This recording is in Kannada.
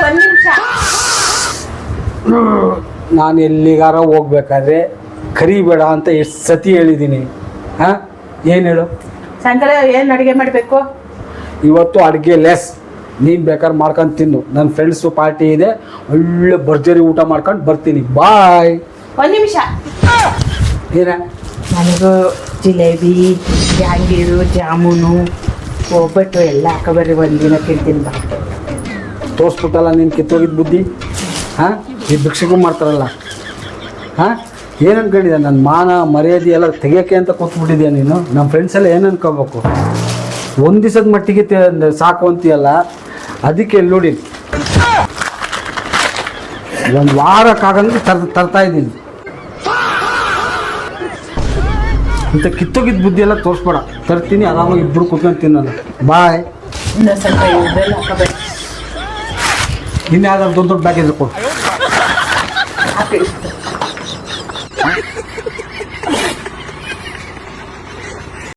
ಒಂದ್ ನಿಮಿಷ. ನಾನು ಎಲ್ಲಿಗಾರ ಹೋಗ್ಬೇಕಾದ್ರೆ ಕರಿಬೇಡ ಅಂತ ಎಷ್ಟು ಸತಿ ಹೇಳಿದ್ದೀನಿ. ಹಾಂ, ಏನು ಹೇಳು? ಸಾಯಂಕಾಲ ಏನ್ ಅಡಿಗೆ ಮಾಡ್ಬೇಕು? ಇವತ್ತು ಅಡುಗೆ ಲೆಸ್. ನೀನು ಬೇಕಾದ್ರೆ ಮಾಡ್ಕೊಂಡು ತಿನ್ನು. ನನ್ನ ಫ್ರೆಂಡ್ಸು ಪಾರ್ಟಿ ಇದೆ, ಒಳ್ಳೆ ಭರ್ಜರಿ ಊಟ ಮಾಡ್ಕೊಂಡು ಬರ್ತೀನಿ. ಬಾಯ್. ಒಂದ್ ನಿಮಿಷ. ಏನ? ನನಗೂ ಜಿಲೇಬಿ, ಜಾಂಗೀರು, ಜಾಮೂನು, ಒಬ್ಬಟ್ಟು ಎಲ್ಲ ಹಾಕಬರ್ರಿ, ಒಂದಿನ ತಿಂತೀನಿ ಬಾ. ತೋರಿಸ್ಬಿಟ್ಟಲ್ಲ ನೀನು ಕಿತ್ತೋಗಿದ್ದ ಬುದ್ಧಿ. ಹಾಂ, ಈ ಭಿಕ್ಷೆಗೂ ಮಾಡ್ತಾರಲ್ಲ. ಹಾಂ, ಏನು ಅನ್ಕೊಂಡಿದ್ದೆ? ನನ್ನ ಮಾನ ಮರ್ಯಾದೆ ಎಲ್ಲ ತೆಗಿಯೋಕ್ಕೆ ಅಂತ ಕೂತ್ಬಿಟ್ಟಿದ್ಯಾ ನೀನು? ನಮ್ಮ ಫ್ರೆಂಡ್ಸ್ ಎಲ್ಲ ಏನು ಅನ್ಕೋಬೇಕು? ಒಂದು ದಿವಸದ ಮಟ್ಟಿಗೆ ಸಾಕು ಅಂತೀಯಲ್ಲ, ಅದಕ್ಕೆ ಎಲ್ಲಿ ನೋಡಿ ಒಂದು ವಾರಕ್ಕಾಗಂದ್ರೆ ತರ್ತಾ ಇದ್ದೀನಿ ಅಂತ. ಕಿತ್ತೋಗಿದ್ದ ಬುದ್ಧಿ ಎಲ್ಲ ತೋರಿಸ್ಬೇಡ. ತರ್ತೀನಿ, ಆರಾಮಾಗಿ ಇಬ್ಬರು ಕೂತ್ಕೊಂಡು ತಿನ್ನಲ್ಲ. ಬಾಯ್. ಇನ್ನೊಂದು ಸ್ವಲ್ಪ ಇದ್ರಲ್ಲಿ ಹಾಕಬೇಡಿ. ಇನ್ಯಾವ್ದಾದ್ರು ದೊಡ್ಡ ದೊಡ್ಡ ಬ್ಯಾಗ್ ಇದ್ರೆ ಕೊಡು. ಹಾಕಿ